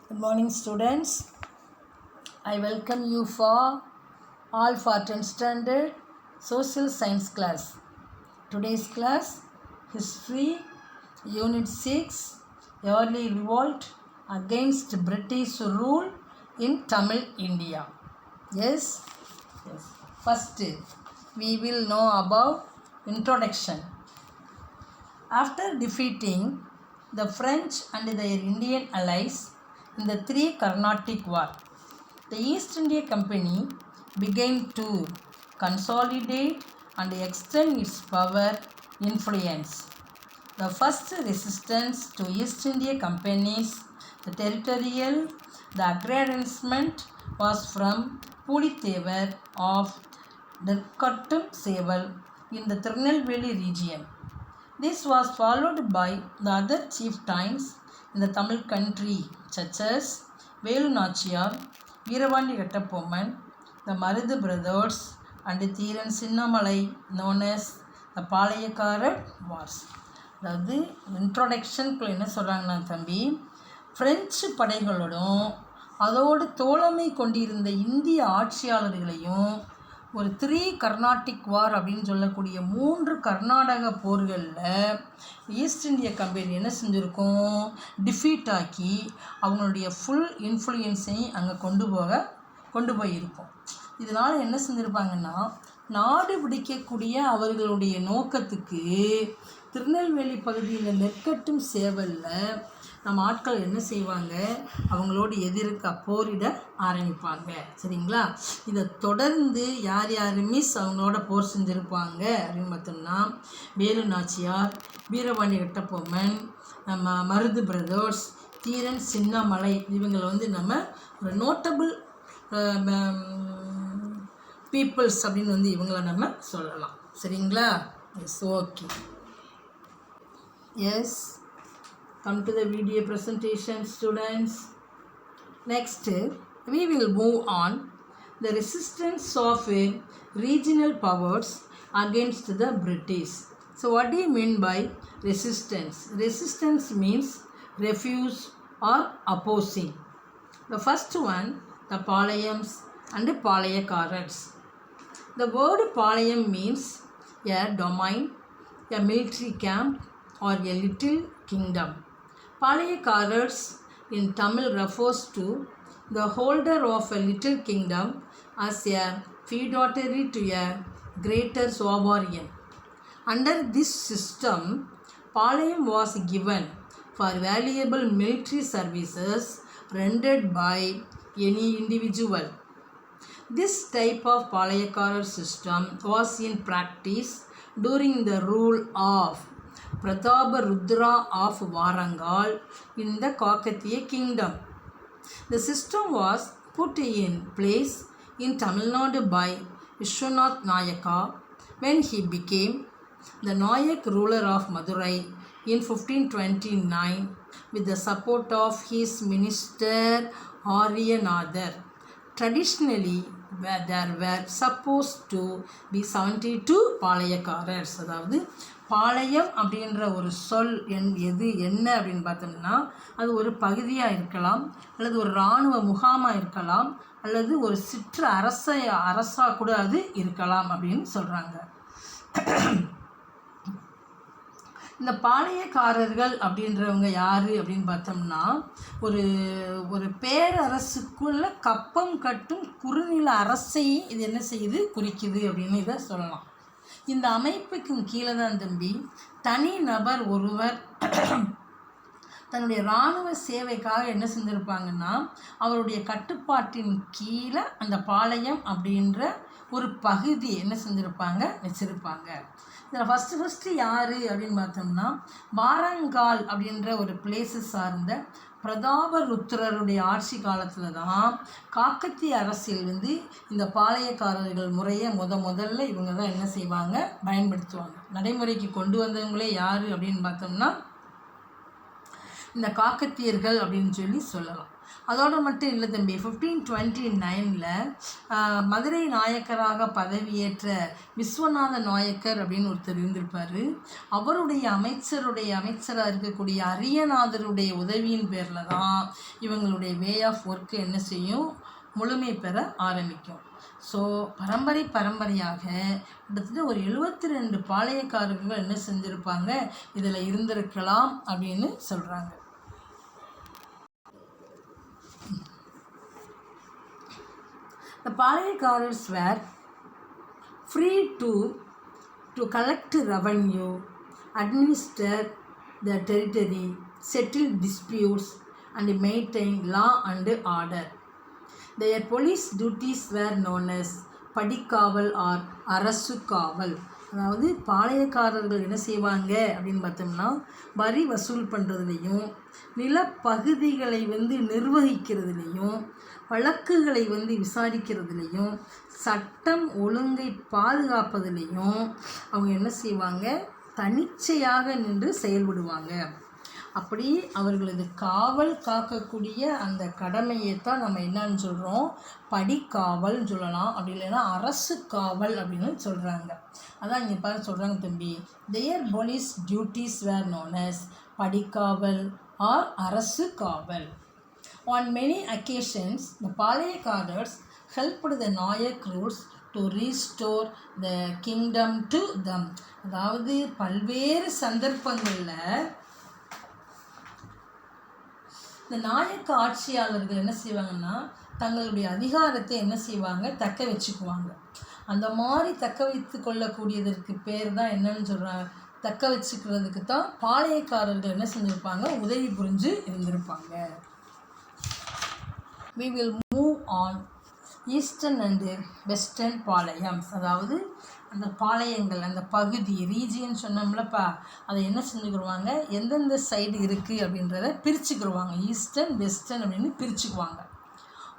Good morning, students. I welcome you for 10th standard social science class. Today's class, history, unit 6, early revolt against British rule in Tamil India. Yes. First, we will know about introduction. After defeating the French and their Indian allies in the Three Carnatic War, the East India Company began to consolidate and extend its power influence. The first resistance to East India Company's the aggrandizement was from Pulithevar of Dirkattum Seval in the Tirunelveli region. This was followed by the other chieftains in the Tamil country such as Velu Nachiyar, Veeravani Rettapomman, the Marudhu brothers and Thiran Sinnamalai known as the Palayakarar Wars. அதாவது இன்ட்ரோடக்ஷனுக்குள்ள என்ன சொல்கிறாங்கன்னா தம்பி, French படைகளோடும் அதோடு தோழமை கொண்டிருந்த இந்திய ஆட்சியாளர்களையும் ஒரு 3 கர்நாடிக் வார் அப்படின்னு சொல்லக்கூடிய 3 கர்நாடக போர்களில் ஈஸ்ட் இந்திய கம்பெனி என்ன செஞ்சுருக்கோம், டிஃபீட் ஆக்கி அவங்களுடைய ஃபுல் இன்ஃப்ளூயன்ஸையும் அங்கே கொண்டு போயிருக்கோம். இதனால் என்ன செஞ்சுருப்பாங்கன்னா, நாடு பிடிக்கக்கூடிய அவர்களுடைய நோக்கத்துக்கு திருநெல்வேலி பகுதியில் நெற்கட்டும் சேவலில் நம்ம ஆட்கள் என்ன செய்வாங்க, அவங்களோடு எதிர்க்க போரிட ஆரம்பிப்பாங்க. சரிங்களா? இதை தொடர்ந்து யார் யார் அவங்களோட போர் செஞ்சுருப்பாங்க அப்படின்னு பார்த்தோம்னா, வேலு நாச்சியார், வீரபாண்டி ரெட்டப்பொம்மன், நம்ம மருது பிரதர்ஸ், தீரன் சின்னமலை, இவங்களை நம்ம ஒரு நோட்டபிள் பீப்புள்ஸ் அப்படின்னு இவங்கள நம்ம சொல்லலாம். சரிங்களா? Yes, okay. Yes, come to the video presentation, students. Next, we will move on the resistance of regional powers against the British. So what do you mean by resistance? Resistance means refuse or opposing. The first one, the Palayams and the Palayakarats. The word Palayam means a domain, a military camp or a little kingdom. Palayakarats in Tamil refers to the holder of a little kingdom as a feudatory to a greater sovereign. Under this system, Palayam was given for valuable military services rendered by any individual. This type of Palayakarar system was in practice during the rule of Prataparudra of Warangal in the Kakatiya kingdom. The system was put in place in Tamil Nadu by Vishwanath Nayaka when he became the Nayak ruler of Madurai in 1529 with the support of his minister Aryanadar. Traditionally, there were supposed to be 72 Palayakarars. அதாவது பாளையம் அப்படின்ற ஒரு சொல் என்ன அப்படின்னு பார்த்தோம்னா, அது ஒரு பகுதியாக இருக்கலாம், அல்லது ஒரு இராணுவ முகாமாக இருக்கலாம், அல்லது ஒரு சிற்று அரசாக கூட அது இருக்கலாம் அப்படின்னு சொல்கிறாங்க. இந்த பாளையக்காரர்கள் அப்படின்றவங்க யார் அப்படின்னு பார்த்தோம்னா, ஒரு பேரரசுக்குள்ள கப்பம் கட்டும் குறுநில அரசையும் இது என்ன செய்யுது, குறிக்குது அப்படின்னு இதை சொல்லலாம். இந்த அமைப்புக்கு கீழே தான் தம்பி தனி நபர் ஒருவர் தன்னுடைய இராணுவ சேவைக்காக என்ன செஞ்சுருப்பாங்கன்னா, அவருடைய கட்டுப்பாட்டின் கீழே அந்த பாளையம் அப்படின்ற ஒரு பகுதி என்ன செஞ்சுருப்பாங்க, வச்சுருப்பாங்க. இதில் ஃபஸ்ட்டு யார் அப்படின்னு பார்த்தோம்னா, வாரங்கால் அப்படின்ற ஒரு பிளேஸு சார்ந்த பிரதாபருத்ரருடைய ஆட்சி காலத்தில் தான் காக்கத்திய அரசியல் இந்த பாளையக்காரர்கள் முறையை முதல்ல இவங்க தான் என்ன செய்வாங்க, பயன்படுத்துவாங்க. நடைமுறைக்கு கொண்டு வந்தவங்களே யார் அப்படின்னு பார்த்தோம்னா, இந்த காக்கத்தியர்கள் அப்படின்னு சொல்லலாம். அதோடு மட்டும் இல்லை தம்பி, 1529 மதுரை நாயக்கராக பதவியேற்ற விஸ்வநாத நாயக்கர் அப்படின்னு ஒருத்தர் இருந்திருப்பார். அவருடைய அமைச்சராக இருக்கக்கூடிய அரியநாதருடைய உதவியின் பேரில் தான் இவங்களுடைய வே ஆஃப் ஒர்க்கு என்ன செய்யும், முழுமை பெற ஆரம்பிக்கும். ஸோ பரம்பரையாக கிட்டத்தட்ட ஒரு 72 பாளையக்காரர்கள் என்ன செஞ்சுருப்பாங்க, இதில் இருந்திருக்கலாம் அப்படின்னு சொல்கிறாங்க. The Palayakars were free to collect revenue, administer the territory, settle disputes, and maintain law and order. Their police duties were known as படிக்காவல் ஆர் அரசு காவல். அதாவது பாளையக்காரர்கள் என்ன செய்வாங்க அப்படின்னு பார்த்தோம்னா, வரி வசூல் பண்ணுறதுலையும், நிலப்பகுதிகளை நிர்வகிக்கிறதுலையும், வழக்குகளை விசாரிக்கிறதுலையும், சட்டம் ஒழுங்கை பாதுகாப்பதிலையும் அவங்க என்ன செய்வாங்க, தனிச்சையாக நின்று செயல்படுவாங்க. அப்படி அவர்களது காவல் காக்கக்கூடிய அந்த கடமையை தான் நம்ம என்னன்னு சொல்கிறோம், படிக்காவல்னு சொல்லலாம். அப்படி இல்லைன்னா அரசு காவல் அப்படின்னு சொல்கிறாங்க. அதான் இங்கே பாரு சொல்கிறாங்க தம்பி, தேர் police duties where known as படிக்காவல் or அரசு காவல். On many occasions, the Palayakars helped the Nayak rulers to restore the kingdom to them. அதாவது பல்வேறு சந்தர்ப்பங்களில் இந்த நாயக்க ஆட்சியாளர்கள் என்ன செய்வாங்கன்னா, தங்களுடைய அதிகாரத்தை என்ன செய்வாங்க, தக்க வச்சுக்குவாங்க. அந்த மாதிரி தக்க வைத்து கொள்ளக்கூடியதற்கு பேர் தான் என்னன்னு சொல்கிறாங்க, தக்க வச்சுக்கிறதுக்கு தான் பாளையக்காரர்கள் என்ன செஞ்சுருப்பாங்க, உதவி புரிஞ்சு இருந்திருப்பாங்க. We will move on eastern and western Palayams. அதாவது அந்த பாளையங்கள், அந்த பகுதி ரீஜியன் சொன்னோம்லப்பா, அதை என்ன செஞ்சுக்கிடுவாங்க, எந்தெந்த சைடு இருக்குது அப்படின்றத பிரிச்சுக்கிடுவாங்க. ஈஸ்டர்ன் வெஸ்டர்ன் அப்படின்னு பிரிச்சுக்குவாங்க.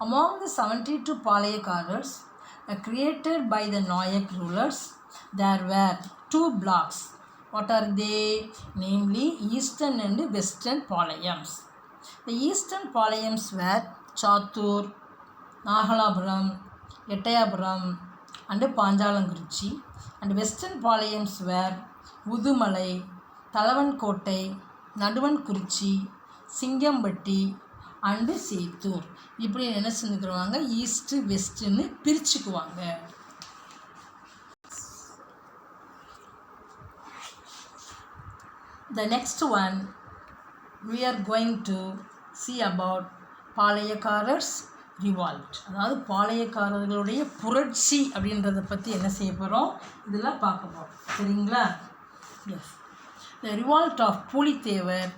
Among the 72 Palayakars created by the Nayak rulers, there were 2 blocks. What are they? Namely, eastern and western Palayams. The eastern Palayams were Chatur, Nagalapuram, Ettayapuram and Panjalanguruchi, and western Palayams were Udumalai, Talavankotai, Naduvankurichi, Singambatti and Seethur. இப்படி என்ன செஞ்சுக்கிறாங்க, east வெஸ்ட்டுன்னு பிரிச்சுக்குவாங்க. The next one we are going to see about பாளையக்காரர்ஸ் revolt. அதாவது பாளையக்காரர்களுடைய புரட்சி அப்படின்றத பற்றி என்ன செய்ய போகிறோம், இதெல்லாம் பார்க்க போகிறோம். சரிங்களா? Yes. The revolt of Pulithevar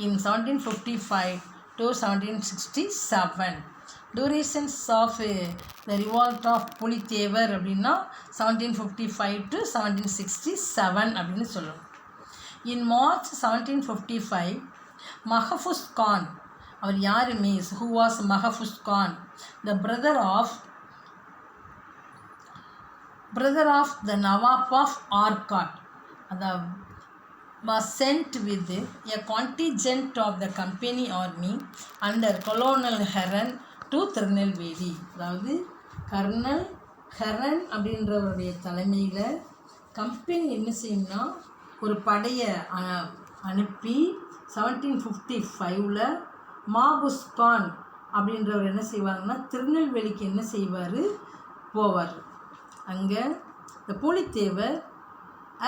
in 1755 to 1767. Durations of the revolt of Pulithevar அப்படின்னா 1755 to 1767 அப்படின்னு சொல்லுவோம். In March 1755, Mahfuz Khan, அவர் யார் means, who was Mahfuz Khan, the brother of the Nawab of Arcot, was sent with a contingent of the company army under Colonel Heron to Tirunelveli. அதாவது kernel Heron அப்படின்றவருடைய தலைமையில் company என்ன செய்யும்னா, ஒரு படையை அனுப்பி 1755 மாபுஸ் கான் அப்படின்றவர் என்ன செய்வாங்கன்னா, திருநெல்வேலிக்கு என்ன செய்வார், போவார். அங்கே இந்த Pulithevar,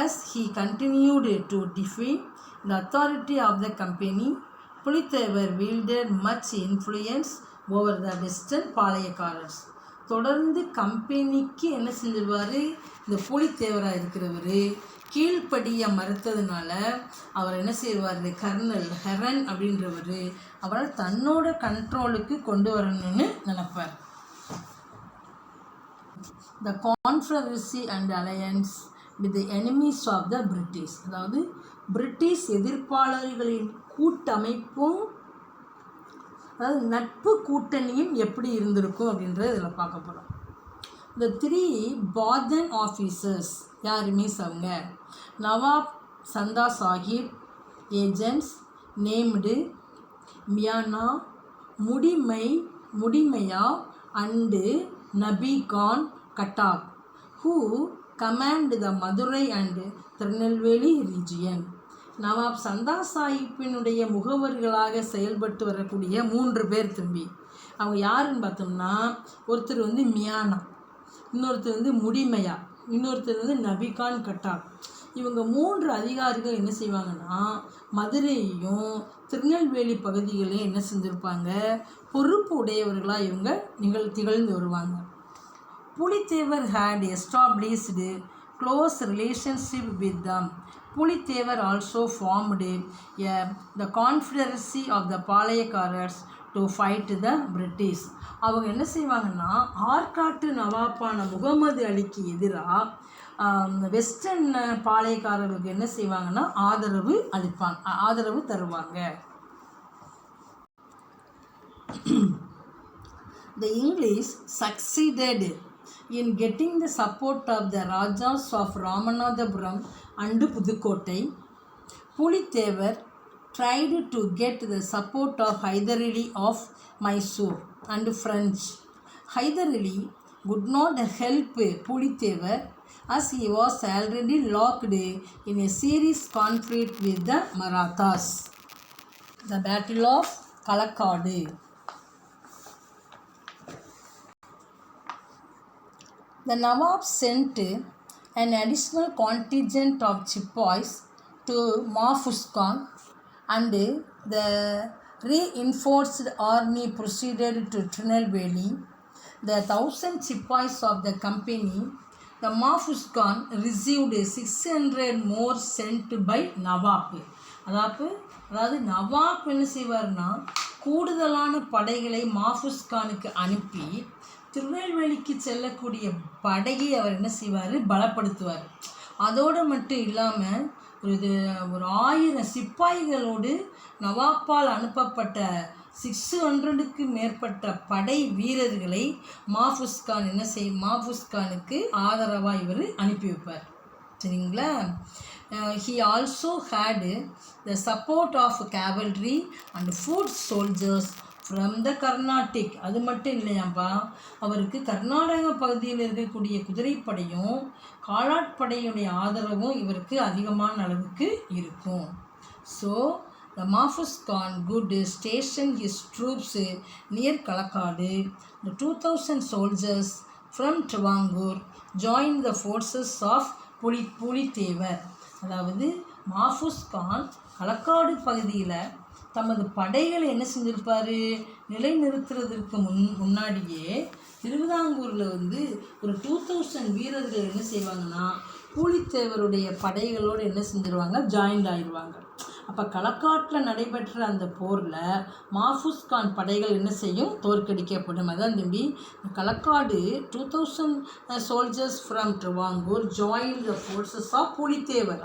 as he continued to defy the authority of the company, Pulithevar wielded much influence over the western பாளையக்காரர்ஸ். தொடர்ந்து கம்பெனிக்கு என்ன செஞ்சிருவார், இந்த புலித்தேவராக இருக்கிறவர் கீழ்ப்படிய மறுத்ததுனால அவர் என்ன செய்வார், கர்னல் ஹெரன் அப்படின்றவர் அவரை தன்னோட கண்ட்ரோலுக்கு கொண்டு வரணும்னு நினைப்பார். The confederacy and alliance with the enemies of the British, அதாவது பிரிட்டிஷ் எதிர்ப்பாளர்களின் கூட்டமைப்பும், அதாவது நட்பு கூட்டணியும் எப்படி இருந்திருக்கும் அப்படின்றத இதில் பார்க்க போகிறோம். The 3 Baden officers, யார் மீன்ஸ் அவங்க Nawab Chanda Sahib agents named Miana, Mudemiah and Nabi Khan Katab, who command the Madurai and Tirunelveli region. நவாப் சந்தா சாஹிப்பினுடைய முகவர்களாக செயல்பட்டு வரக்கூடிய 3 பேர் தம்பி. அவங்க யாருன்னு பார்த்தோம்னா, ஒருத்தர் வந்து மியானா, இன்னொருத்தர் வந்து முடிமையா, இன்னொருத்தர் வந்து நபிகான் கட்டாப். இவங்க 3 அதிகாரிகள் என்ன செய்வாங்கன்னா, மதுரையையும் திருநெல்வேலி பகுதிகளையும் என்ன செஞ்சுருப்பாங்க, பொறுப்பு உடையவர்களாக இவங்க திகழ்ந்து வருவாங்க. Pulithevar had established close relationship with them. Pulithevar also formed the confederacy of the பாளையக்காரர்ஸ் to fight the British. அவங்க என்ன செய்வாங்கன்னா, ஆற்காட்டு நவாப்பான முகமது அலிக்கு எதிராக வெஸ்டர்ன் பாளையக்காரர்களுக்கு என்ன செய்வாங்கன்னா ஆதரவு தருவாங்க. The English succeeded in getting the support of the Rajas of Ramanathapuram and Pudukottai. Pulitevar tried to get the support of Hyder Ali of Mysore and French. Hyder Ali would not help Pulitevar as he was already locked in a serious conflict with the Marathas. The Battle of Kalakkad. The Nawab sent an additional contingent of Sepoys to Mahfuz Khan, and the reinforced army proceeded to Tirunelveli. The 1,000 Sepoys of the company, the Mahfuz Khan received 600 more sent by Nawab. அதாவது நவாப் என்ன செய்வார்னா, கூடுதலான படைகளை மாஃபூஸ் கானுக்கு அனுப்பி திருநெல்வேலிக்கு செல்லக்கூடிய படையை அவர் என்ன செய்வார், பலப்படுத்துவார். அதோடு மட்டும் இல்லாமல் ஒரு 1000 சிப்பாய்களோடு நவாப்பால் அனுப்பப்பட்ட 600க்கு மேற்பட்ட படை வீரர்களை மாஃபூஸ் கானுக்கு ஆதரவாக இவர் அனுப்பி வைப்பார். சரிங்களா? He also had the support of cavalry and foot soldiers from the Carnatic. அது மட்டும் இல்லையாப்பா, அவருக்கு கர்நாடக பகுதியில் இருக்கக்கூடிய குதிரைப்படையும் காலாட்படையுடைய ஆதரவும் இவருக்கு அதிகமான அளவுக்கு இருக்கும். So the Mahfuz Khan could station his troops near Kalakkad. The 2,000 soldiers from Travangur joined the forces of Pulithevar. அதாவது மாஃபூஸ் கான் களக்காடு பகுதியில் தமது படைகளை என்ன செஞ்சிருப்பார், நிலைநிறுத்துறதுக்கு முன்னாடியே திருவிதாங்கூரில் வந்து ஒரு 2000 வீரர்கள் என்ன செய்வாங்கன்னா பூலித்தேவருடைய படைகளோடு என்ன செஞ்சிருவாங்க, ஜாயின்ட் ஆயிடுவாங்க. அப்போ களக்காட்டில் நடைபெற்ற அந்த போரில் மாஃபூஸ் கான் படைகள் என்ன செய்யும், தோற்கடிக்கப்படும். அதான் தம்பி Kalakkad 2000 soldiers from Travangur joined the forces of Pulithevar.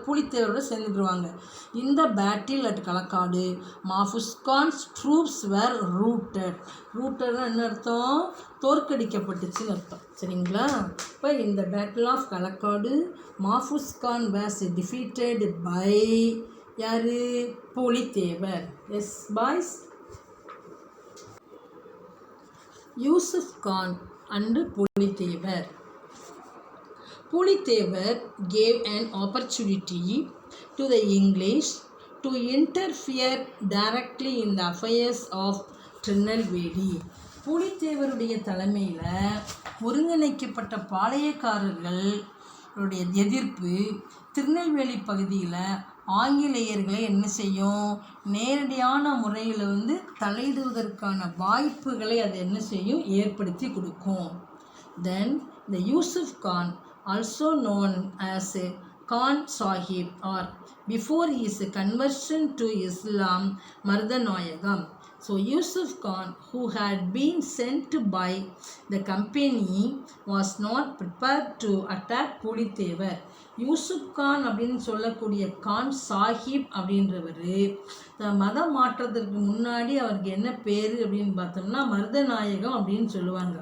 புலித்தேவரோட சேர்ந்துருவாங்க. இந்த battle at Kalakkad Mahfuz Khan's troops were ரூட்டட்னா என்ன அர்த்தம், தோற்கடிக்கப்பட்டுச்சுன்னு அர்த்தம். சரிங்களா? இப்போ இந்த battle of Kalakkad Mahfuz Khan was defeated by யாரு, Pulithevar. Yes boys. Yusuf Khan and Pulithevar. Pulitevar gave an opportunity to the English to interfere directly in the affairs of Tirunelveli. புலித்தேவருடைய தலைமையில் ஒருங்கிணைக்கப்பட்ட பாளையக்காரர்களுடைய எதிர்ப்பு திருநெல்வேலி பகுதியில் ஆங்கிலேயர்களை என்ன செய்யும், நேரடியான முறையில் வந்து தலையிடுவதற்கான வாய்ப்புகளை அது என்ன செய்யும், ஏற்படுத்தி கொடுக்கும். Then the Yusuf Khan, also known as Khan Sahib, or before his conversion to Islam, Mardanayagam. So Yusuf Khan, who had been sent by the company, was not prepared to attack Pulitevar. Yusuf Khan அப்படின்னு சொல்லக்கூடிய கான் சாஹிப் அப்படின்றவர் மத மாற்றத்திற்கு முன்னாடி அவருக்கு என்ன பேர் அப்படின்னு பார்த்தோம்னா மருதநாயகம் அப்படின்னு சொல்லுவாங்க.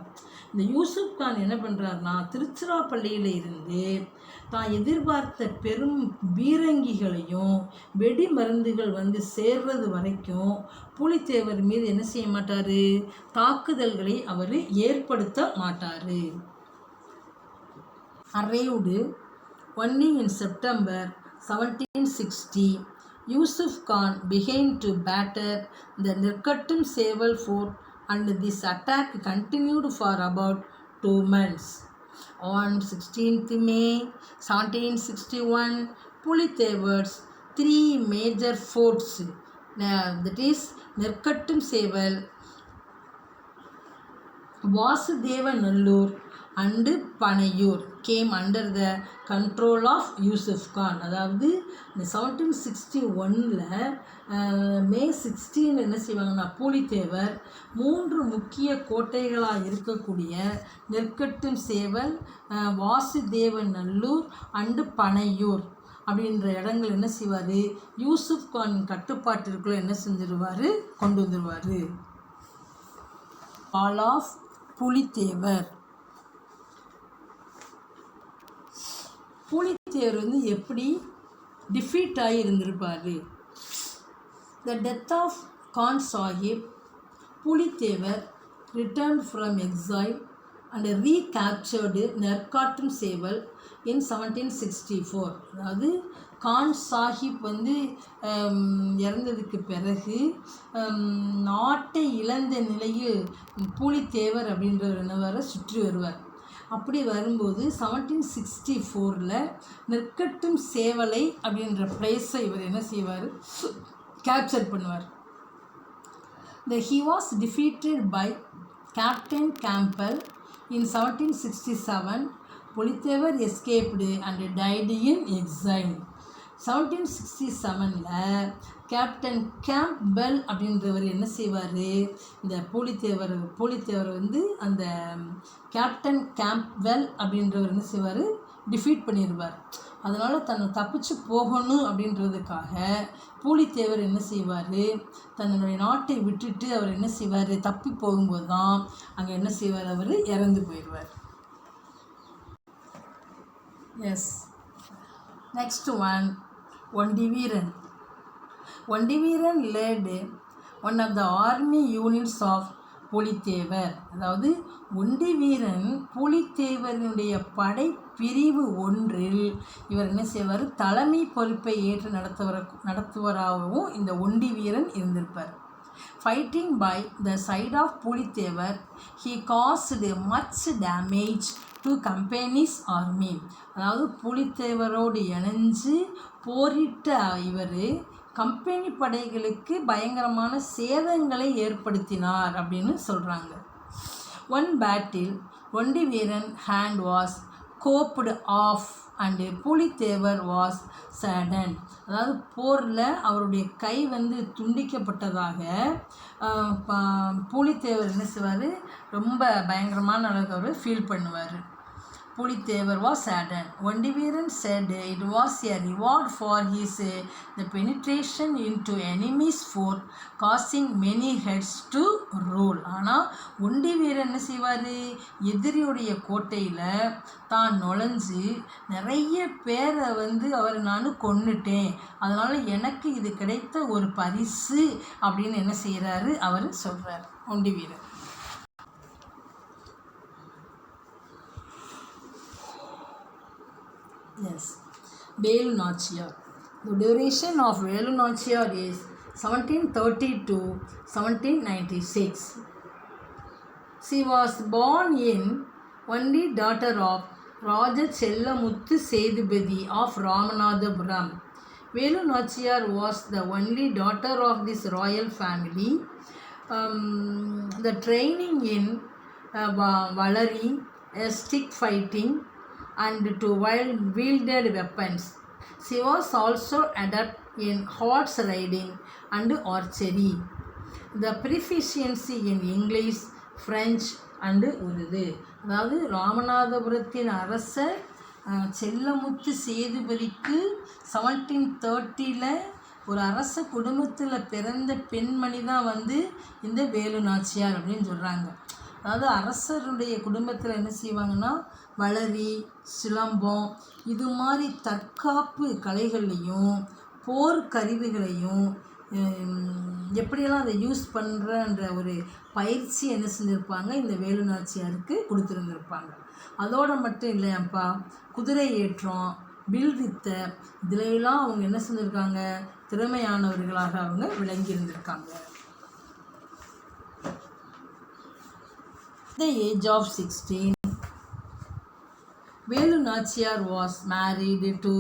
இந்த யூசுப் கான் என்ன பண்ணுறாருனா திருச்சிராப்பள்ளியில் இருந்து தான் எதிர்பார்த்த பெரும் பீரங்கிகளையும் வெடி மருந்துகள் வந்து சேர்றது வரைக்கும் புலித்தேவர் மீது என்ன செய்ய மாட்டார், தாக்குதல்களை அவர் ஏற்படுத்த மாட்டார். Arrived only in September 1760, Yusuf Khan began to batter the Nirkattum Seval fort, and this attack continued for about 2 months. On 16th May 1761, Pulitevar's 3 major forts, that is Nirkattum Seval, Vasudevanallur and Panayur, came under the control of Yusuf Khan. அதாவது இந்த 1761 மே 16 என்ன செய்வாங்கன்னா பூலித்தேவர் 3 முக்கிய கோட்டைகளாக இருக்கக்கூடிய நெற்கட்டும் சேவல், Vasudevanallur and Panaiyur அப்படின்ற இடங்கள் என்ன செய்வார், யூசுப் கான் கட்டுப்பாட்டிற்குள்ளே என்ன செஞ்சிருவார், கொண்டு வந்துடுவார். All of Pulithevar. புலித்தேவர் வந்து எப்படி டிஃபீட் ஆகி இருந்திருப்பார். The death of Khan Sahib, Pulithevar return from exile and recaptured Nerkattum Seval in 1764. அதாவது கான் சாஹிப் வந்து இறந்ததுக்கு பிறகு நாட்டை இழந்த நிலையில் புலித்தேவர் அப்படின்றவர் என்னவார சுற்றி வருவார். அப்படி வரும்போது 1764 நெற்கட்டும் சேவலை அப்படின்ற பிளேஸை இவர் என்ன செய்வார், கேப்சர் பண்ணுவார். He was defeated by Captain Campbell in 1767. Pulitevar escaped and died in exile. 1767 captain Campbell அப்படின்றவர் என்ன செய்வார், இந்த புலித்தேவர் வந்து அந்த கேப்டன் கேம்ப்வெல் அப்படின்றவர் என்ன செய்வார், டிஃபீட் பண்ணிடுவார். அதனால் தன்னை தப்பிச்சு போகணும் அப்படின்றதுக்காக பூலித்தேவர் என்ன செய்வார், தன்னுடைய நாட்டை விட்டுட்டு அவர் என்ன செய்வார், தப்பி போகும்போது தான் அங்கே என்ன செய்வார், அவர் இறந்து போயிடுவார். Yes, next one, Ondiveeran. Ondiveeran led one of the army units of Pulithevar. அதாவது ஒண்டிவீரன் புலித்தேவனுடைய படைப்பிரிவு ஒன்றில் இவர் என்ன செய்வார், தலைமை பொறுப்பை ஏற்று நடத்துவராகவும் இந்த ஒண்டிவீரன் இருந்திருப்பார். Fighting by the side of Pulithevar, he caused much damage to company's army. அதாவது புலித்தேவரோடு இணைஞ்சு போரிட்ட இவர் கம்பெனி படைகளுக்கு பயங்கரமான சேதங்களை ஏற்படுத்தினார் அப்படின்னு சொல்கிறாங்க. One battle Ondiveeran hand was chopped off and Pulithevar was சேடன். அதாவது போரில் அவருடைய கை வந்து துண்டிக்கப்பட்டதாக புலித்தேவர் என்ன செய்வார், ரொம்ப பயங்கரமான அளவுக்கு அவர் ஃபீல் பண்ணுவார். Pulitevar was saddened. Ondiviran said it was a reward for his the penetration into enemy's fort, causing many heads to roll. ஆனால் ஒண்டிவீரன் என்ன செய்வார், எதிரியுடைய கோட்டையில் தான் நுழைஞ்சு நிறைய பேரை வந்து அவர் நான் கொன்னுட்டேன், அதனால் எனக்கு இது கிடைத்த ஒரு பரிசு அப்படின்னு என்ன செய்கிறாரு, அவர் சொல்கிறார் Ondiveeran. Yes, Velu Nachiyar. The duration of Velu Nachiyar is 1730 to 1796. She was born in only daughter of Raja Chellamuthu Sedupati of Ramanathapuram. Velu Nachiyar was the only daughter of this royal family. The training in Valari, stick fighting, and to wielded weapons. She was also adept in horse riding and archery. The proficiency in English, French and Urdu. அதாவது ராமநாதபுரத்தின் அரசர் செல்லமுத்து சேதுபதிக்கு 1730 ஒரு அரச குடும்பத்தில் பிறந்த பெண்மணி தான் வந்து இந்த வேலு நாச்சியார் அப்படின்னு சொல்கிறாங்க. அதாவது அரசருடைய குடும்பத்தில் என்ன செய்வாங்கன்னா வளரி, சிலம்பம் இது மாதிரி தற்காப்பு கலைகள்லையும் போர் கருவிகளையும் எப்படியெல்லாம் அதை யூஸ் பண்ணுறன்ற ஒரு பயிற்சி என்ன செஞ்சுருப்பாங்க இந்த வேலு நாச்சியாருக்கு கொடுத்துருந்துருப்பாங்க. அதோடு மட்டும் இல்லையாப்பா, குதிரை ஏற்றம், வில் வித்தை இதிலெல்லாம் அவங்க என்ன செஞ்சுருக்காங்க, திறமையானவர்களாக அவங்க விளங்கியிருந்திருக்காங்க. The age of 16, Velu Nachiyar was married to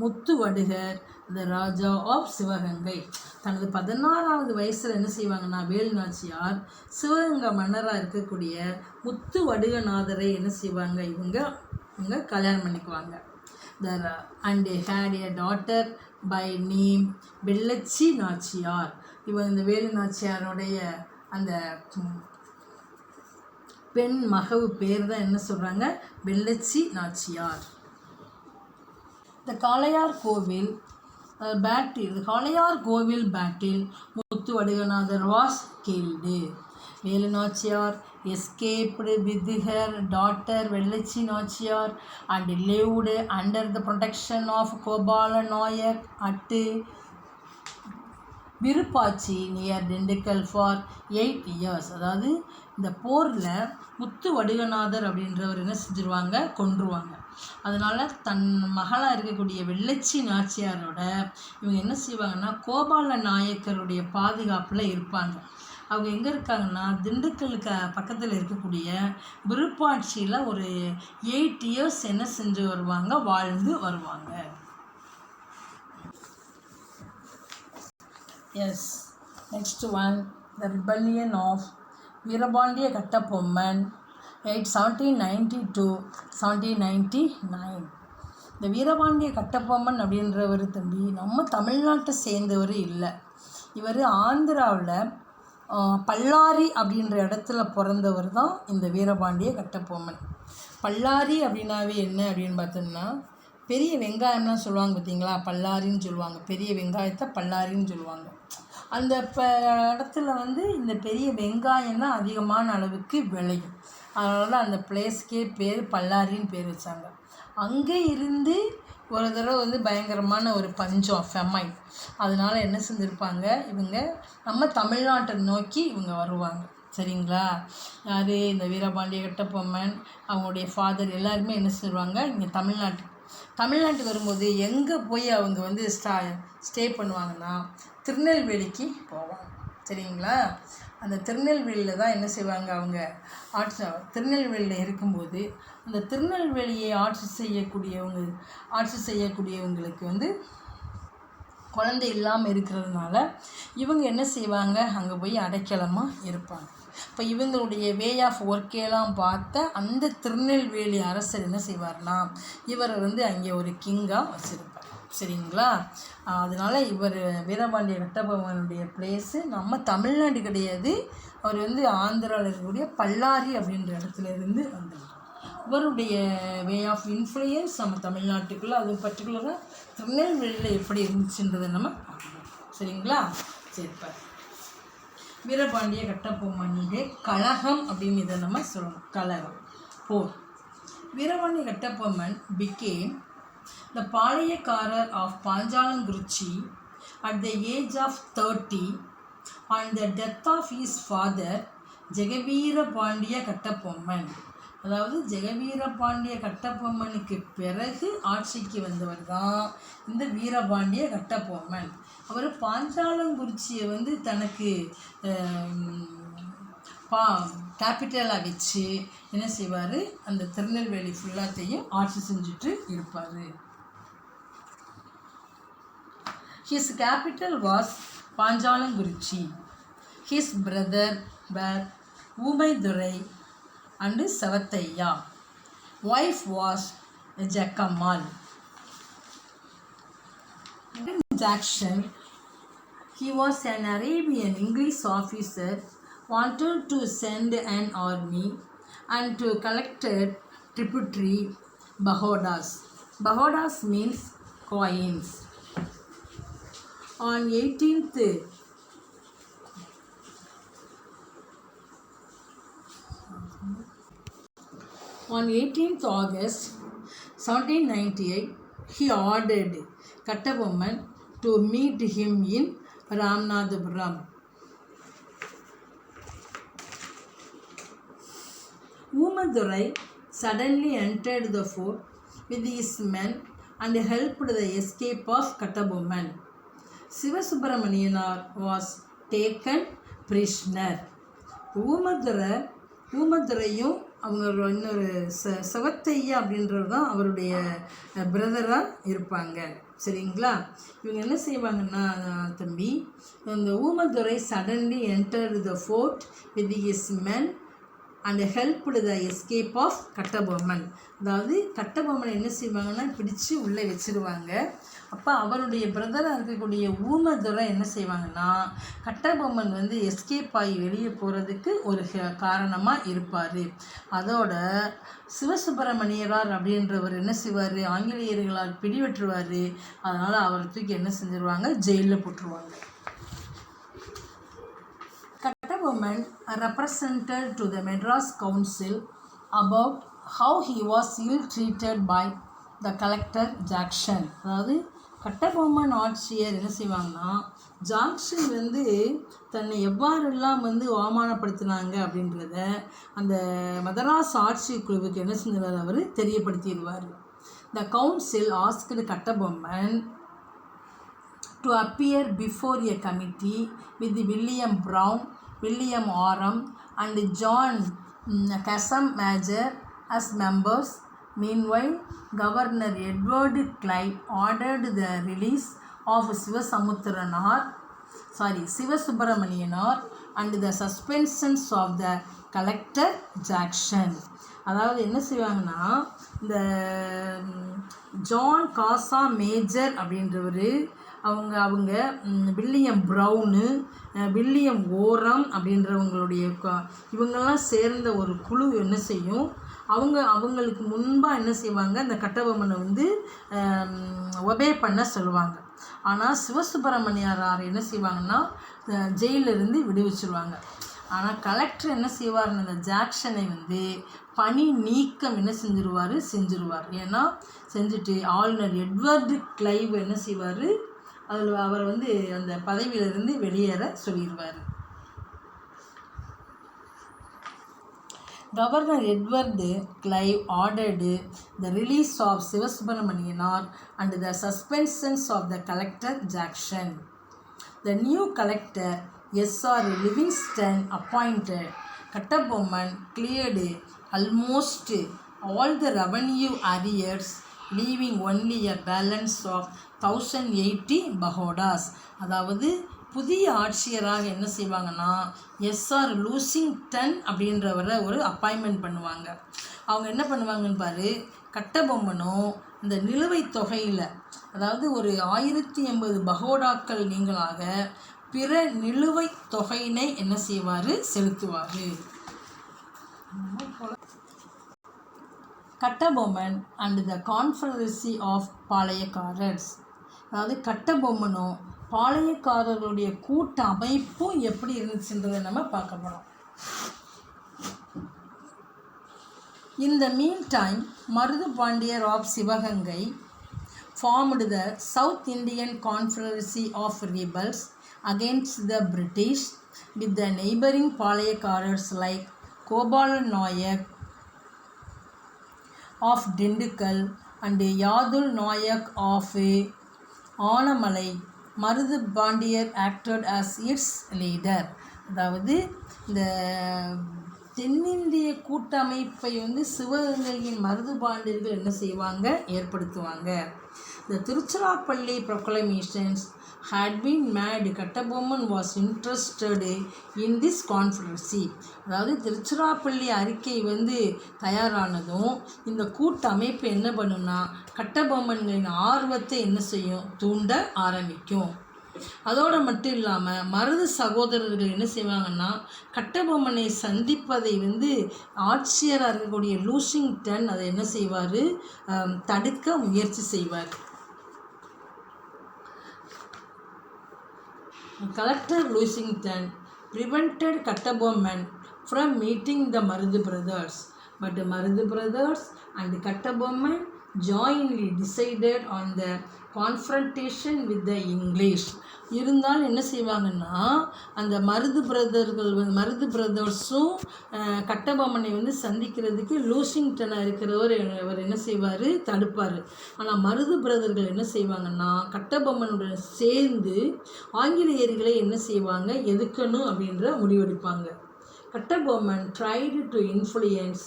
Muthuvadugar the Raja of Sivaganga. தனது 16வது வயசில் என்ன செய்வாங்கன்னா வேலு நாச்சியார் சிவகங்கை மன்னராக இருக்கக்கூடிய முத்துவடுகநாதரை என்ன செய்வாங்க, இவங்க கல்யாணம் பண்ணிக்குவாங்க. And had a daughter by name Vellachi Nachiyar. இவங்க இந்த வேலு நாச்சியாருடைய அந்த பெண் மகவு பேர் தான் என்ன சொல்கிறாங்க, வெள்ளச்சி நாச்சியார். The காளையார் கோவில் battle, Muthuvaduganathan was killed. Velu Nachiyar escaped with her daughter Vellachi Nachiyar and lived under the protection of Gopala Nayak at Virupakshi near Dindigul for 8 years. அதாவது இந்த போரில் முத்துவடுகநாதர் அப்படின்றவர் என்ன செஞ்சுருவாங்க, கொன்றுவாங்க. அதனால் தன் மகளாக இருக்கக்கூடிய வெள்ளச்சி நாச்சியாரோட இவங்க என்ன செய்வாங்கன்னா கோபால நாயக்கருடைய பாதுகாப்பில் இருப்பாங்க. அவங்க எங்கே இருக்காங்கன்னா திண்டுக்கலுக்கு பக்கத்தில் இருக்கக்கூடிய விருப்பாட்சியில் ஒரு 8 years என்ன செஞ்சு வருவாங்க, வாழ்ந்து வருவாங்க. Yes, next one, the rebellion of Veerapandiya Kattabomman 1792-1799. இந்த வீரபாண்டிய கட்டபொம்மன் அப்படின்றவர் தம்பி நம்ம தமிழ்நாட்டை சேர்ந்தவர் இல்லை. இவர் ஆந்திராவில் பல்லாரி அப்படின்ற இடத்துல பிறந்தவர் தான் இந்த வீரபாண்டிய கட்டபொம்மன். பல்லாரி அப்படின்னாவே என்ன அப்படின்னு பார்த்தோம்னா பெரிய வெங்காயம்லாம் சொல்லுவாங்க பார்த்தீங்களா, பல்லாரின்னு சொல்லுவாங்க. பெரிய வெங்காயத்தை பல்லாரின்னு சொல்லுவாங்க. அந்த இடத்துல வந்து இந்த பெரிய வெங்காயம் தான் அதிகமான அளவுக்கு விளையும். அதனால தான் அந்த பிளேஸ்க்கே பேர் பல்லாரின்னு பேர் வச்சாங்க. அங்கே இருந்து ஒரு தடவை வந்து பயங்கரமான ஒரு பஞ்சம், ஃபெமைன். அதனால் என்ன செஞ்சுருப்பாங்க, இவங்க நம்ம தமிழ்நாட்டை நோக்கி இவங்க வருவாங்க. சரிங்களா? யார், இந்த வீரபாண்டிய கட்டபொம்மன், அவங்களுடைய ஃபாதர் எல்லாருமே என்ன செஞ்சுருவாங்க, இங்கே தமிழ்நாட்டுக்கு வரும்போது எங்கே போய் அவங்க வந்து ஸ்டே பண்ணுவாங்கன்னா திருநெல்வேலிக்கு போவாங்க. சரிங்களா? அந்த திருநெல்வேலியில் தான் என்ன செய்வாங்க, அவங்க திருநெல்வேலியில் இருக்கும்போது அந்த திருநெல்வேலியை ஆட்சி செய்யக்கூடியவங்களுக்கு வந்து குழந்தை இல்லாமல் இருக்கிறதுனால இவங்க என்ன செய்வாங்க, அங்கே போய் அடைக்கலமாக இருப்பாங்க. இப்போ இவங்களுடைய வே ஆஃப் ஒர்க்கெல்லாம் பார்த்த அந்த திருநெல்வேலி அரசர் என்ன செய்வார்னா இவரை வந்து அங்கே ஒரு கிங்காக வச்சுருப்பார். சரிங்களா? அதனால் இவர் வீரபாண்டிய கட்டபொம்மனுடைய பிளேஸு நம்ம தமிழ்நாடு கிடையாது. அவர் வந்து ஆந்திராவில் இருக்கக்கூடிய பல்லாரி அப்படின்ற இடத்துல இருந்து வந்தார். இவருடைய வே ஆஃப் இன்ஃப்ளூயன்ஸ் நம்ம தமிழ்நாட்டுக்குள்ளே, அது பர்டிகுலராக திருநெல்வேலியில் எப்படி இருந்துச்சுன்றதை நம்ம பார்க்கணும். சரிங்களா? சரிப்பார். வீரபாண்டிய கட்டபொம்மனுடைய கழகம் அப்படின்னு இதை நம்ம சொல்லணும். கழகம், போர். Veerapandiya Kattabomman became the Palayakkarar of Panchalankurichi at the age of 30 on the death of his father Jagaveerapandiya Kattabomman. அதாவது ஜெகவீரபாண்டிய கட்டபொம்மனுக்கு பிறகு ஆட்சிக்கு வந்தவர் தான் இந்த வீரபாண்டிய கட்டபொம்மன். அவர் பாஞ்சாலங்குறிச்சியை வந்து தனக்கு கேபிட்டலாக வச்சு என்ன செய்வார், அந்த திருநெல்வேலி ஃபுல்லாத்தையும் ஆட்சி செஞ்சுட்டு இருப்பார். His capital was Panchalankurichi. His brother were Oomaithurai and Savataiya. Wife was Jakamal. In Jackson, he was an Arabian English officer, wanted to send an army and to collect tributary pagodas. Pagodas means coins. On 18th August 1798, he ordered Kattabomman to meet him in Ramanathapuram. Oomadurai suddenly entered the fort with his men and helped the escape of Kattabomman. Sivasubramanianar was taken prisoner. ஊமதுரையும் அவங்க இன்னொரு சவத்தையா அப்படின்றது தான் அவருடைய பிரதராக இருப்பாங்க. சரிங்களா? இவங்க என்ன செய்வாங்கன்னா தம்பி, இந்த Oomaidurai suddenly entered the fort with his men and helped the escape of Kattabomman. அதாவது கட்டபொம்மனை என்ன செய்வாங்கன்னா பிடிச்சு உள்ளே வச்சுருவாங்க. அப்போ அவருடைய பிரதராக இருக்கக்கூடிய ஊமதுரை என்ன செய்வாங்கன்னா கட்டபொம்மன் வந்து எஸ்கேப் ஆகி வெளியே போகிறதுக்கு ஒரு காரணமாக இருப்பார். அதோட சிவசுப்பிரமணியரார் அப்படின்றவர் என்ன செய்வார், ஆங்கிலேயர்களால் பிடிபட்டுருவார். அதனால் அவரை தூக்கி என்ன செஞ்சிருவாங்க, ஜெயிலில் போட்டுருவாங்க. Kattabomman represented to the Madras Council about how he was ill-treated by the collector Jackson. அதாவது கட்டபொம்மன் ஆட்சியர் என்ன செய்வாங்கன்னா ஜாக்சன் வந்து தன்னை எவ்வாறெல்லாம் வந்து அவமானப்படுத்தினாங்க அப்படின்றத அந்த மதராஸ் ஆட்சி குழுவுக்கு என்ன செஞ்சார், அவர் தெரியப்படுத்திடுவார். The council asked Kattabomman to appear before a committee with William Brown, William Oram and John Casam Major as members. Meanwhile, Governor Edward Clive ordered the release of Sivasubramanianar and the suspensions of the collector Jackson. அதாவது என்ன செய்வாங்கன்னா இந்த John காசா major அப்படின்றவர், அவங்க William brown, William ஓரம் அப்படின்றவங்களுடைய இவங்கெல்லாம் சேர்ந்த ஒரு குழு என்ன செய்யும், அவங்களுக்கு முன்பாக என்ன செய்வாங்க, இந்த கட்டபொம்மனை வந்து ஒபே பண்ண சொல்லுவாங்க. ஆனால் சிவசுப்பிரமணியரார் என்ன செய்வாங்கன்னா ஜெயிலிருந்து விடுவிச்சிருவாங்க. ஆனால் கலெக்டர் என்ன செய்வார்னு அந்த ஜாக்சனை வந்து பணி நீக்கம் என்ன செஞ்சிருவார். ஏன்னா செஞ்சுட்டு ஆளுநர் எட்வர்டு கிளைவ் என்ன செய்வார், அதில் அவரை வந்து அந்த பதவியிலிருந்து வெளியேற சொல்லிடுவார். Governor Edward Clive ordered the release of Sivasubramanianar and the suspensions of the collector Jackson. The new collector S.R. Livingston appointed. Kattabomman cleared almost all the revenue arrears, leaving only a balance of 1080 pagodas. அதாவது புதிய ஆட்சியராக என்ன செய்வாங்கன்னா SR Lushington அப்படின்றவரை ஒரு appointment பண்ணுவாங்க. அவங்க என்ன பண்ணுவாங்கன்னு பாரு, கட்டபொம்மனும் இந்த நிலுவைத் தொகையில் அதாவது ஒரு 1080 பகோடாக்கள் நீங்களாக பிற நிலுவைத் தொகையினை என்ன செய்வார், செலுத்துவார். Kattabomman and the confederacy of பாளையக்காரர்ஸ். அதாவது கட்டபொம்மனும் பாளையக்காரர்களுடைய கூட்ட அமைப்பும் எப்படி இருந்துச்சுன்றதை நம்ம பார்க்க போகிறோம். In the meantime, Marudhu Pandiyar of Sivaganga formed the South Indian Confederacy of Rebels against the British with the neighboring Palayakkarars like Gopalan Nayak of Dindigul and Yadul Nayak of Anamalai. Marudhu Pandiyar acted as its leader. அதாவது இந்த தென்னிந்திய கூட்டமைப்பை வந்து சிவகங்கையின் மருது பாண்டியர்கள் என்ன செய்வாங்க, ஏற்படுத்துவாங்க. The Tiruchirappalli proclamations had been made. Kattabomman was interested in this confederacy. அதாவது திருச்சிராப்பள்ளி அறிக்கை வந்து தயாரானதும் இந்த கூட்டமைப்பு என்ன பண்ணுன்னா கட்டபொம்மன்களின் ஆர்வத்தை என்ன செய்யும், தூண்ட ஆரம்பிக்கும். அதோடு மட்டும் இல்லாமல் மருது சகோதரர்கள் என்ன செய்வாங்கன்னா கட்டபொம்மனை சந்திப்பதை ஆட்சியராக இருக்கக்கூடிய லூசிங்டன் அதை என்ன செய்வார், தடுக்க முயற்சி செய்வார். Collector Lushington prevented Kattabomman from meeting the Marudhu brothers, but Marudhu brothers and Kattabomman jointly decided on the confrontation with the English. இருந்தாலும் என்ன செய்வாங்கன்னா அந்த மருது பிரதர்ஸும் கட்டபொம்மனை சந்திக்கிறதுக்கு லூசிங்டனாக இருக்கிறவர் அவர் என்ன செய்வார், தடுப்பார். ஆனால் மருது பிரதர்கள் என்ன செய்வாங்கன்னா கட்டபொம்மனுடன் சேர்ந்து ஆங்கிலேயர்களை என்ன செய்வாங்க, எதுக்கணும் அப்படின்ற முடிவெடுப்பாங்க. Kattabomman tried to influence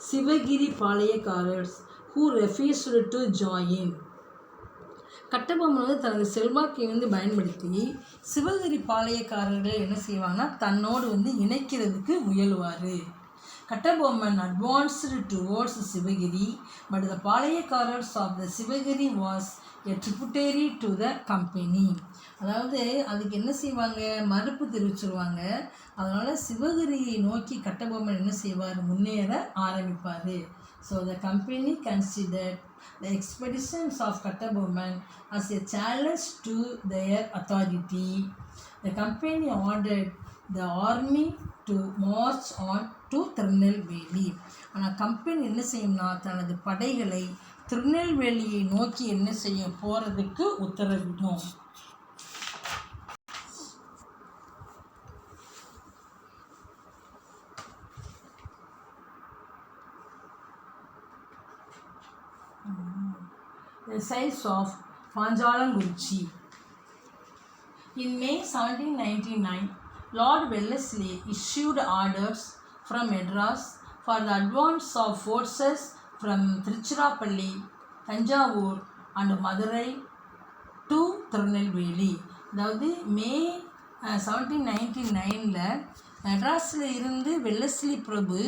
Sivagiri பாளையக்காரர்ஸ் who refused to join. Kattabomman தனது செல்வாக்கை பயன்படுத்தி சிவகிரி பாளையக்காரர்களை என்ன செய்வாங்கன்னா தன்னோடு இணைக்கிறதுக்கு முயலுவார். Kattabomman advanced towards Sivagiri, but the பாளையக்காரர்ஸ் of the Sivagiri was a tributary to the company. அதாவது அதுக்கு என்ன செய்வாங்க, மறுப்பு தெரிவிச்சிருவாங்க. அதனால் சிவகிரியை நோக்கி கட்டபொம்மன் என்ன செய்வார், முன்னேற ஆரம்பிப்பார். So the company considered the expeditions of Kattabomman as a challenge to their authority. The company ordered the army to march on to Tirunelveli. ஆனால் கம்பெனி என்ன செய்யும்னா தனது படைகளை திருநெல்வேலியை நோக்கி என்ன செய்ய போகிறதுக்கு உத்தரவிடும். The size of Panjalanguruchi. In May 1799, Lord Wellesley issued orders from Madras for the advance of forces from Tiruchirappalli, Tanjavur and Madurai to Tirunelveli. அதாவது மே 1799 மெட்ராஸில் இருந்து வெல்லஸ்லி பிரபு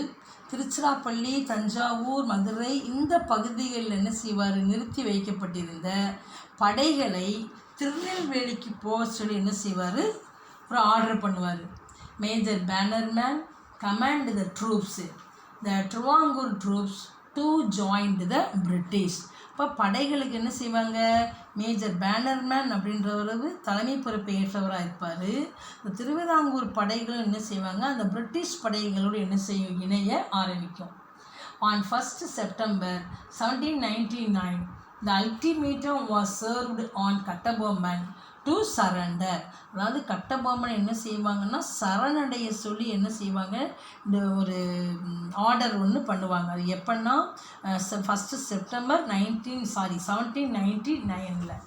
திருச்சிராப்பள்ளி, தஞ்சாவூர், மதுரை இந்த பகுதிகளில் என்ன செய்வார், நிறுத்தி வைக்கப்பட்டிருந்த படைகளை திருநெல்வேலிக்கு போக சொல்லி என்ன செய்வார், ஒரு ஆர்டர் பண்ணுவார். Major Bannerman command the troops, the Travancore troops to join the British. இப்போ படைகளுக்கு என்ன செய்வாங்க, மேஜர் பேனர்மேன் அப்படின்றவர் தலைமை பொறுப்பை ஏற்றவராக இருப்பார். இந்த திருவிதாங்கூர் படைகளும் என்ன செய்வாங்க, அந்த பிரிட்டிஷ் படைகளோடு என்ன செய்யும், இணைய ஆரம்பிக்கும். On 1st September 1799, the ultimatum was served on Kattabomman to surrender. அதாவது கட்டபொம்மன் என்ன செய்வாங்கன்னா சரணடைய சொல்லி என்ன செய்வாங்க, இந்த ஒரு ஆர்டர் ஒன்று பண்ணுவாங்க. அது எப்போன்னா 1st September 1799.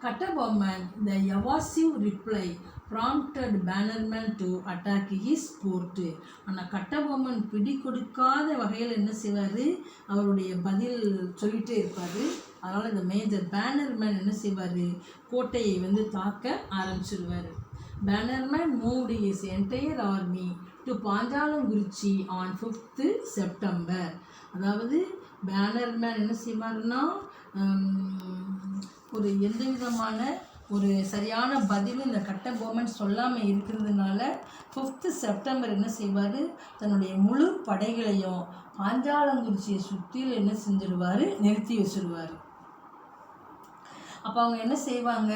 Kattabomman, the evasive reply prompted Bannerman to attack his fort. ஆனால் கட்டபொம்மன் பிடி கொடுக்காத வகையில் என்ன செய்வார், அவருடைய பதில் சொல்லிகிட்டே இருப்பார். அதனால் இந்த மேஜர் பேனர்மேன் என்ன செய்வார், கோட்டையை தாக்க ஆரம்பிச்சிடுவார். Bannerman moved his entire army to Panchalankurichi on 5th September. அதாவது பேனர்மேன் என்ன செய்வார்னா ஒரு எந்த விதமான ஒரு சரியான பதிலும் இந்த கட்டபொம்மன் சொல்லாமல் இருக்கிறதுனால 5th September என்ன செய்வார், தன்னுடைய முழு படைகளையும் பாஞ்சாலங்குறிச்சியை சுற்றியில் என்ன செஞ்சிடுவார், நிறுத்தி வச்சுடுவார். அப்போ அவங்க என்ன செய்வாங்க,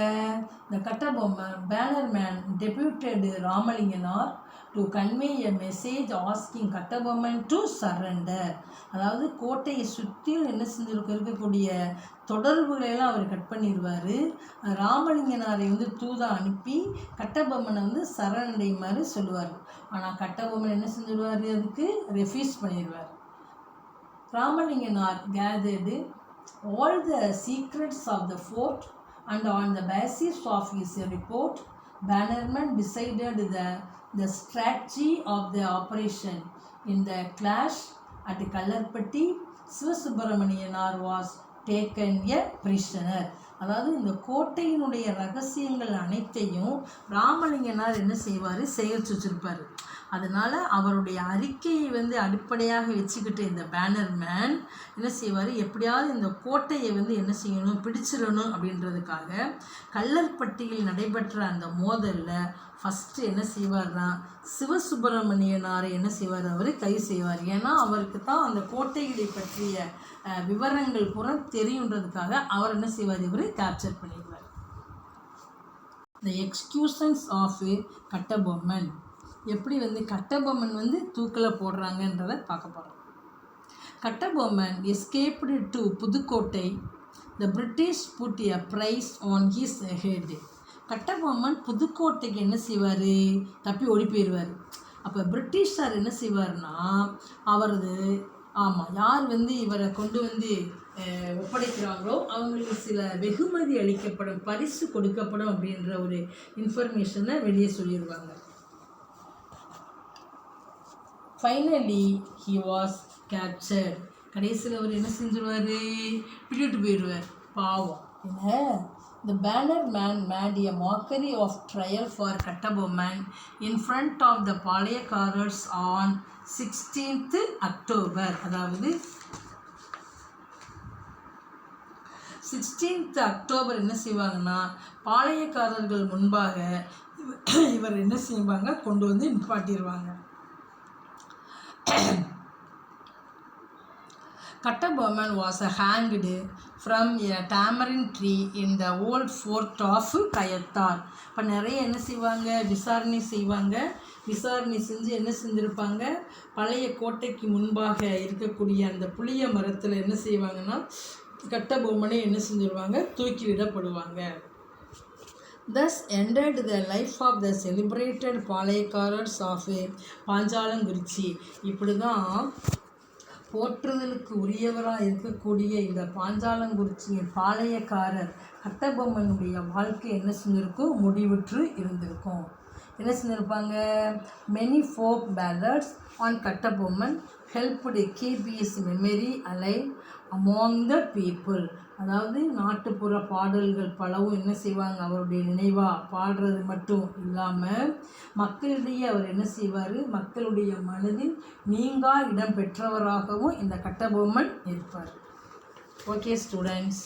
இந்த Kattabomman Bannerman deputed Ramalinganar to convey a message asking Kattabomman to surrender. அதாவது கோட்டையை சுற்றியும் என்ன இருக்கக்கூடிய தொடர்புகளெல்லாம் அவர் கட் பண்ணிடுவார். ராமலிங்கனாரை தூதா அனுப்பி கட்டபொம்மனை சரணடையுமாறு சொல்லுவார். ஆனால் கட்டபொம்மன் என்ன செஞ்சிடுவார், அதுக்கு ரெஃப்யூஸ் பண்ணிடுவார். Ramalinganar gathered all the secrets of the fort, and on the basis of his report, Bannerman decided the strategy of the operation. In the clash at Kallarpatti, Sivasubramanianar was taken a prisoner. அதாவது இந்த கோட்டையினுடைய ரகசியங்கள் அனைத்தையும் ராமலிங்கனார் என்ன செய்வார், சேகரித்து வச்சுருப்பார். அதனால் அவருடைய அறிக்கையை வந்து அடிப்படையாக வச்சுக்கிட்டு இந்த பேனர்மேன் என்ன செய்வார், எப்படியாவது இந்த கோட்டையை வந்து என்ன செய்யணும், பிடிச்சிடணும் அப்படின்றதுக்காக கல்லர்பட்டியில் நடைபெற்ற அந்த மோதலில் ஃபஸ்ட்டு என்ன செய்வார்னா சிவசுப்பிரமணியனாரை என்ன செய்வார், அவர் கைது செய்வார். ஏன்னா அவருக்கு தான் அந்த கோட்டைகளை பற்றிய விவரங்கள் பூரா தெரியுன்றதுக்காக அவர் என்ன செய்வார், இவர் கேப்சர் பண்ணிடுவார். த எக்ஸ்கியூஷன்ஸ் ஆஃப் கட்டபொம்மன், எப்படி வந்து கட்டபொம்மன் வந்து தூக்கில் போடுறாங்கன்றதை பார்க்க போகிறோம். Kattabomman escaped to Pudukkottai. The British put a price on his head. Kattabomman புதுக்கோட்டைக்கு என்ன செய்வார், தப்பி ஓடி போயிடுவார். அப்போ பிரிட்டிஷார் என்ன செய்வார்னா அவரது யார் வந்து இவரை கொண்டு வந்து ஒப்படைக்கிறாங்களோ அவங்களுக்கு சில வெகுமதி அளிக்கப்படும், பரிசு கொடுக்கப்படும் அப்படின்ற ஒரு இன்ஃபர்மேஷனை வெளியே சொல்லிடுவாங்க. Finally he was captured. கடைசியில் அவர் என்ன செஞ்சிருவார், விட்டுட்டு போயிடுவார். பாவம். என்ன, the banner man made a mockery of trial for Kattabomman in front of the பாளையக்காரர்ஸ் on 16th October. அதாவது 16th October என்ன செய்வாங்கன்னா பாளையக்காரர்கள் முன்பாக இவர் என்ன செய்வாங்க, கொண்டு வந்து நிப்பாட்டிடுவாங்க. Kattabomman was hanged from a tamarind tree in the old fort of Kayathar. இப்போ நிறைய என்ன செய்வாங்க, விசாரணை செய்வாங்க. விசாரணை செஞ்சு என்ன செஞ்சுருப்பாங்க, பழைய கோட்டைக்கு முன்பாக இருக்கக்கூடிய அந்த புளிய மரத்தில் என்ன செய்வாங்கன்னா கட்டபொம்மனை என்ன செஞ்சுருவாங்க, தூக்கிலிடப்படுவாங்க. Thus ended the life of the celebrated பாளையக்காரர்ஸ் ஆஃப் பாஞ்சாலங்குறிச்சி. இப்படி தான் போற்றுதலுக்கு உரியவராக இருக்கக்கூடிய இந்த பாஞ்சாலங்குறிச்சியின் பாளையக்காரர் கட்டபொம்மனுடைய வாழ்க்கை என்ன செஞ்சுருக்கும், முடிவுற்று இருந்திருக்கும். என்ன செஞ்சுருப்பாங்க, many folk pallets on Kattabomman helped keep his memory alive among the people. அதாவது நாட்டுப்புற பாடல்கள் பலவும் என்ன செய்வாங்க, அவருடைய நினைவாக பாடுறது மட்டும் இல்லாமல் மக்களிடையே அவர் என்ன செய்வார், மக்களுடைய மனதில் நீங்கா இடம் பெற்றவராகவும் இந்த கட்டபொம்மன் இருப்பார். Okay students.